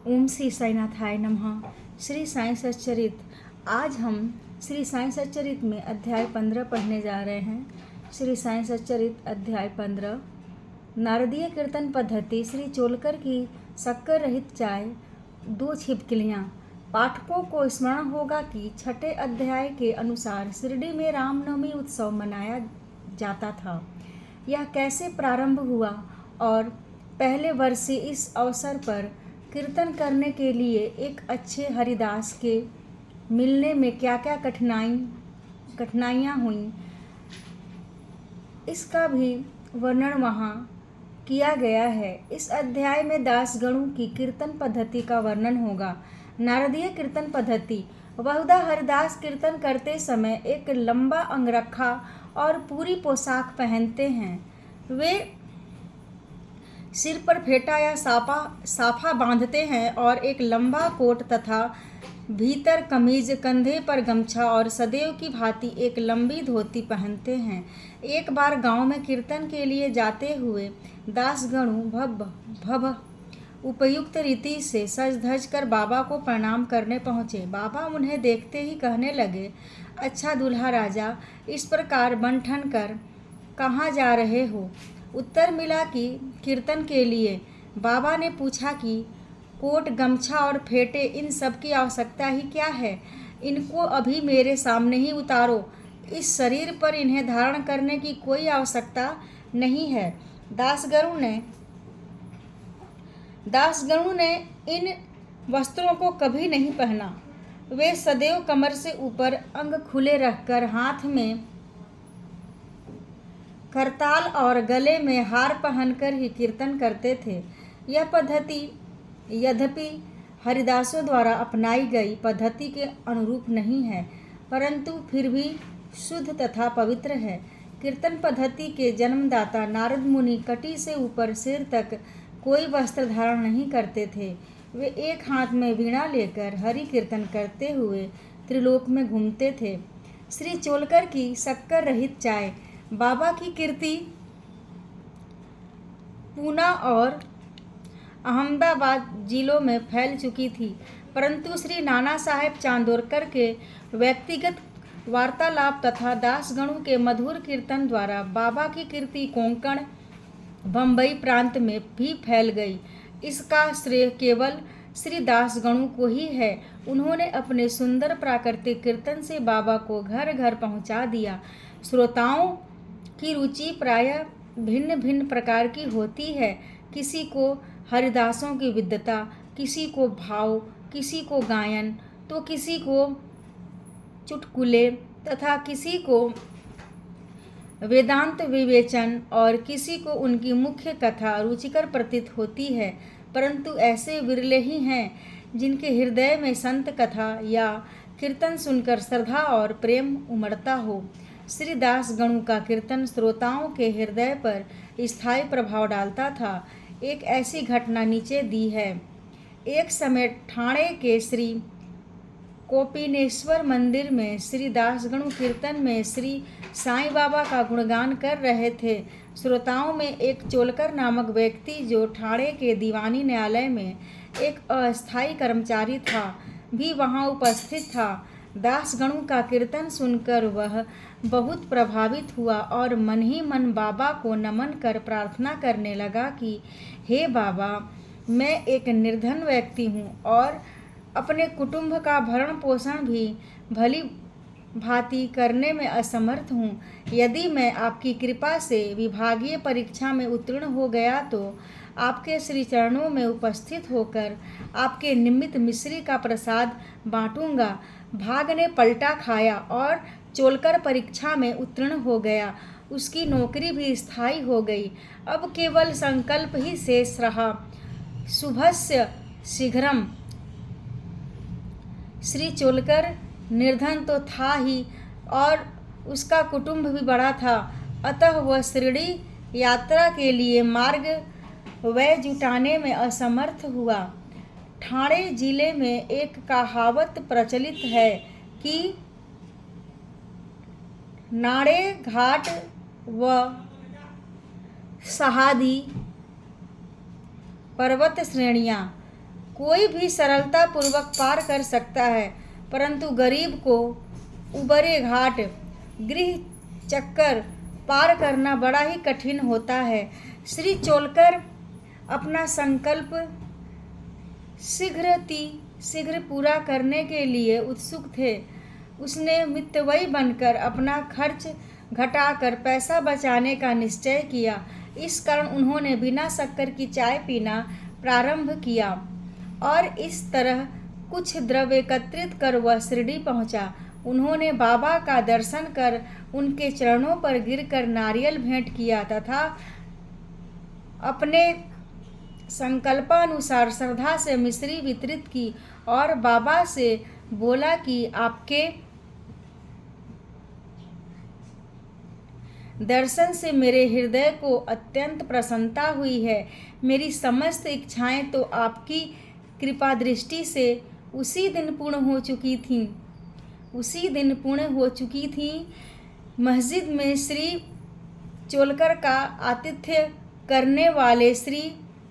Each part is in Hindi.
ओम श्री साईनाथाय नमः। श्री साईं सच्चरित। आज हम श्री साईं सच्चरित में अध्याय 15 पढ़ने जा रहे हैं। श्री साईं सच्चरित अध्याय 15। नारदीय कीर्तन पद्धति। श्री चोलकर की शक्कर रहित चाय, 2 छिपकलियाँ। पाठकों को स्मरण होगा कि छठे अध्याय के अनुसार शिरडी में रामनवमी उत्सव मनाया जाता था। यह कैसे प्रारंभ हुआ और पहले वर्ष से इस अवसर पर कीर्तन करने के लिए एक अच्छे हरिदास के मिलने में क्या क्या कठिनाइयाँ हुईं, इसका भी वर्णन वहाँ किया गया है। इस अध्याय में दासगणों की कीर्तन पद्धति का वर्णन होगा। नारदीय कीर्तन पद्धति। बहुधा हरिदास कीर्तन करते समय एक लंबा अंगरखा और पूरी पोशाक पहनते हैं। वे सिर पर फेटा या साफा बांधते हैं और एक लंबा कोट तथा भीतर कमीज, कंधे पर गमछा और सदैव की भांति एक लंबी धोती पहनते हैं। एक बार गांव में कीर्तन के लिए जाते हुए दासगणु भव उपयुक्त रीति से सज धज कर बाबा को प्रणाम करने पहुँचे। बाबा उन्हें देखते ही कहने लगे, अच्छा दूल्हा राजा, इस प्रकार बन ठन कर कहाँ जा रहे हो? उत्तर मिला कि कीर्तन के लिए। बाबा ने पूछा कि कोट, गमछा और फेटे, इन सब की आवश्यकता ही क्या है? इनको अभी मेरे सामने ही उतारो। इस शरीर पर इन्हें धारण करने की कोई आवश्यकता नहीं है। दासगणों ने इन वस्त्रों को कभी नहीं पहना। वे सदैव कमर से ऊपर अंग खुले रखकर हाथ में करताल और गले में हार पहनकर ही कीर्तन करते थे। यह पद्धति यद्यपि हरिदासों द्वारा अपनाई गई पद्धति के अनुरूप नहीं है, परंतु फिर भी शुद्ध तथा पवित्र है। कीर्तन पद्धति के जन्मदाता नारद मुनि कटी से ऊपर सिर तक कोई वस्त्र धारण नहीं करते थे। वे एक हाथ में वीणा लेकर हरि कीर्तन करते हुए त्रिलोक में घूमते थे। श्री चोलकर की शक्कर रहित चाय। बाबा की कीर्ति पूना और अहमदाबाद जिलों में फैल चुकी थी, परंतु श्री नाना साहेब चांदोरकर के व्यक्तिगत वार्तालाप तथा दासगणों के मधुर कीर्तन द्वारा बाबा की कीर्ति कोंकण, बम्बई प्रांत में भी फैल गई। इसका श्रेय केवल श्री दासगणों को ही है। उन्होंने अपने सुंदर प्राकृतिक कीर्तन से बाबा को घर घर पहुंचा दिया। श्रोताओं की रुचि प्रायः भिन्न भिन्न प्रकार की होती है। किसी को हरिदासों की विद्वता, किसी को भाव, किसी को गायन, तो किसी को चुटकुले तथा किसी को वेदांत विवेचन और किसी को उनकी मुख्य कथा रुचिकर प्रतीत होती है। परंतु ऐसे विरले ही हैं जिनके हृदय में संत कथा या कीर्तन सुनकर श्रद्धा और प्रेम उमड़ता हो। श्री दासगणों का कीर्तन श्रोताओं के हृदय पर स्थायी प्रभाव डालता था। एक ऐसी घटना नीचे दी है। एक समय ठाणे के श्री कोपिनेश्वर मंदिर में श्री दासगणु कीर्तन में श्री साईं बाबा का गुणगान कर रहे थे। श्रोताओं में एक चोलकर नामक व्यक्ति, जो ठाणे के दीवानी न्यायालय में एक अस्थायी कर्मचारी था, भी वहां उपस्थित था। दासगणु का कीर्तन सुनकर वह बहुत प्रभावित हुआ और मन ही मन बाबा को नमन कर प्रार्थना करने लगा कि हे बाबा, मैं एक निर्धन व्यक्ति हूँ और अपने कुटुंब का भरण पोषण भी भली भांति करने में असमर्थ हूँ। यदि मैं आपकी कृपा से विभागीय परीक्षा में उत्तीर्ण हो गया तो आपके श्री चरणों में उपस्थित होकर आपके निमित्त मिश्री का प्रसाद बांटूंगा। भाग ने पलटा खाया और चोलकर परीक्षा में उत्तीर्ण हो गया। उसकी नौकरी भी स्थायी हो गई। अब केवल संकल्प ही शेष रहा। शुभस्य शीघ्रम। श्री चोलकर निर्धन तो था ही और उसका कुटुंब भी बड़ा था, अतः वह शिरडी यात्रा के लिए मार्ग व्यय जुटाने में असमर्थ हुआ। ठाणे जिले में एक कहावत प्रचलित है कि नाड़े घाट व सहादी पर्वत श्रेणियाँ कोई भी सरलता पूर्वक पार कर सकता है, परंतु गरीब को उबरे घाट गृह चक्कर पार करना बड़ा ही कठिन होता है। श्री चोलकर अपना संकल्प शीघ्र पूरा करने के लिए उत्सुक थे। उसने मितव्ययी बनकर अपना खर्च घटाकर पैसा बचाने का निश्चय किया। इस कारण उन्होंने बिना शक्कर की चाय पीना प्रारंभ किया और इस तरह कुछ द्रव्य एकत्रित कर वह शिरडी पहुंचा। उन्होंने बाबा का दर्शन कर उनके चरणों पर गिरकर नारियल भेंट किया तथा अपने संकल्पानुसार श्रद्धा से मिश्री वितरित की और बाबा से बोला कि आपके दर्शन से मेरे हृदय को अत्यंत प्रसन्नता हुई है। मेरी समस्त इच्छाएं तो आपकी कृपा दृष्टि से उसी दिन पूर्ण हो चुकी थी। मस्जिद में श्री चोलकर का आतिथ्य करने वाले श्री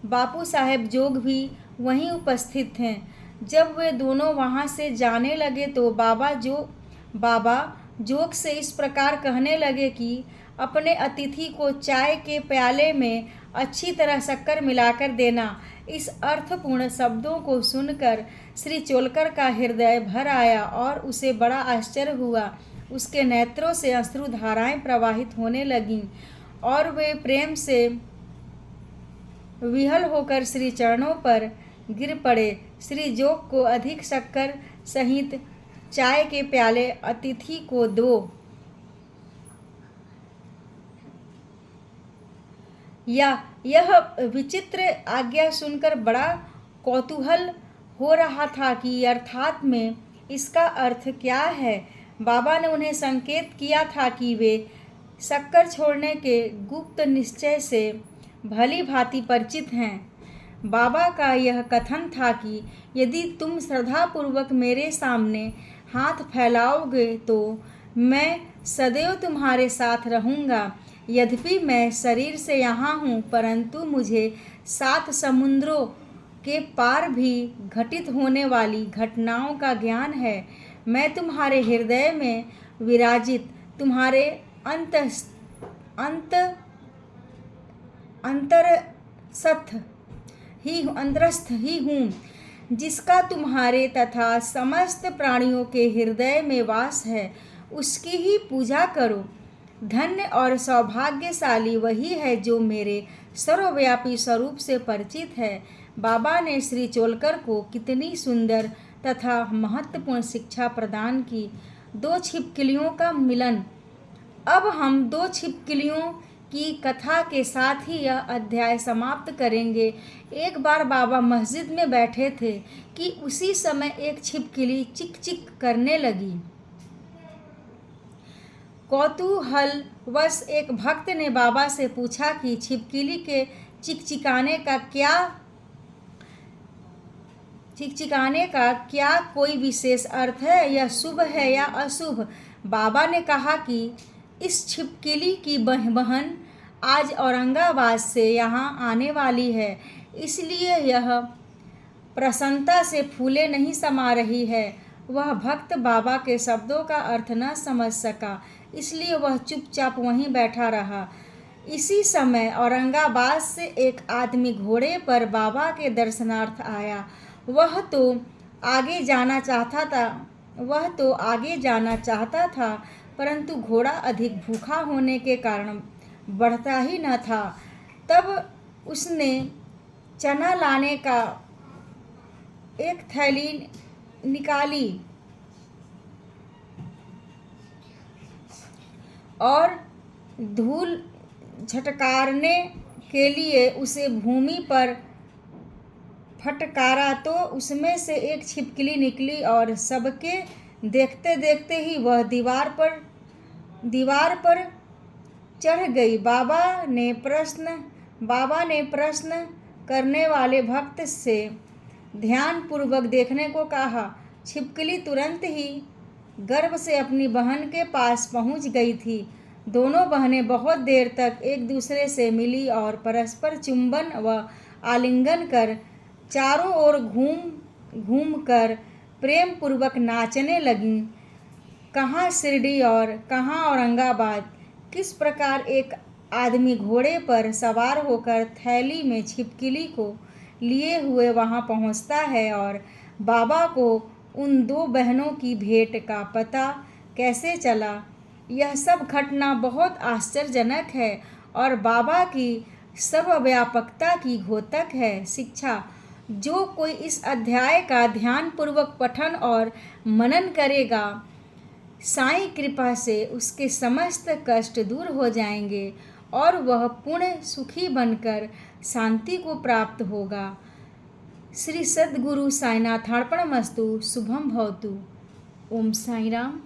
बापू साहेब जोग भी वहीं उपस्थित थे। जब वे दोनों वहां से जाने लगे तो बाबा जोग से इस प्रकार कहने लगे कि अपने अतिथि को चाय के प्याले में अच्छी तरह शक्कर मिलाकर देना। इस अर्थपूर्ण शब्दों को सुनकर श्री चोलकर का हृदय भर आया और उसे बड़ा आश्चर्य हुआ। उसके नेत्रों से अश्रुधाराएं प्रवाहित होने लगीं और वे प्रेम से विह्वल होकर श्री चरणों पर गिर पड़े। श्री जोग को अधिक शक्कर सहित चाय के प्याले अतिथि को दो। यह विचित्र आज्ञा सुनकर बड़ा कौतूहल हो रहा था कि अर्थात में इसका अर्थ क्या है। बाबा ने उन्हें संकेत किया था कि वे शक्कर छोड़ने के गुप्त निश्चय से भली भांति परिचित हैं। बाबा का यह कथन था कि यदि तुम श्रद्धापूर्वक मेरे सामने हाथ फैलाओगे तो मैं सदैव तुम्हारे साथ रहूँगा। यद्यपि मैं शरीर से यहाँ हूँ, परंतु मुझे 7 समुद्रों के पार भी घटित होने वाली घटनाओं का ज्ञान है। मैं तुम्हारे हृदय में विराजित तुम्हारे अंतरस्थ ही हूँ, जिसका तुम्हारे तथा समस्त प्राणियों के हृदय में वास है। उसकी ही पूजा करो। धन्य और सौभाग्यशाली वही है जो मेरे सर्वव्यापी स्वरूप से परिचित है। बाबा ने श्री चोलकर को कितनी सुंदर तथा महत्वपूर्ण शिक्षा प्रदान की। 2 छिपकलियों का मिलन। अब हम 2 छिपकलियों की कथा के साथ ही यह अध्याय समाप्त करेंगे। एक बार बाबा मस्जिद में बैठे थे कि उसी समय एक छिपकली चिक चिक करने लगी। कौतूहलवश एक भक्त ने बाबा से पूछा कि छिपकली के चिकचिकाने का क्या कोई विशेष अर्थ है? यह शुभ है या अशुभ? बाबा ने कहा कि इस छिपकली की बहन आज औरंगाबाद से यहाँ आने वाली है, इसलिए यह प्रसन्नता से फूले नहीं समा रही है। वह भक्त बाबा के शब्दों का अर्थ न समझ सका, इसलिए वह चुपचाप वहीं बैठा रहा। इसी समय औरंगाबाद से एक आदमी घोड़े पर बाबा के दर्शनार्थ आया। वह तो आगे जाना चाहता था, परंतु घोड़ा अधिक भूखा होने के कारण बढ़ता ही न था। तब उसने चना लाने का एक थैली निकाली और धूल झटकारने के लिए उसे भूमि पर फटकारा तो उसमें से एक छिपकली निकली और सबके देखते देखते ही वह दीवार पर चढ़ गई। बाबा ने प्रश्न करने वाले भक्त से ध्यानपूर्वक देखने को कहा। छिपकली तुरंत ही गर्व से अपनी बहन के पास पहुंच गई थी। दोनों बहनें बहुत देर तक एक दूसरे से मिली और परस्पर चुंबन व आलिंगन कर चारों ओर घूम घूम कर प्रेम पूर्वक नाचने लगीं। कहाँ शिरडी और कहाँ औरंगाबाद। किस प्रकार एक आदमी घोड़े पर सवार होकर थैली में छिपकली को लिए हुए वहां पहुंचता है और बाबा को उन दो बहनों की भेंट का पता कैसे चला। यह सब घटना बहुत आश्चर्यजनक है और बाबा की सर्वव्यापकता की द्योतक है। शिक्षा। जो कोई इस अध्याय का ध्यानपूर्वक पठन और मनन करेगा, साईं कृपा से उसके समस्त कष्ट दूर हो जाएंगे और वह पूर्ण सुखी बनकर शांति को प्राप्त होगा। श्री सद्गुरु साईनाथार्पणमस्तु। शुभम भवतु। ओम साई राम।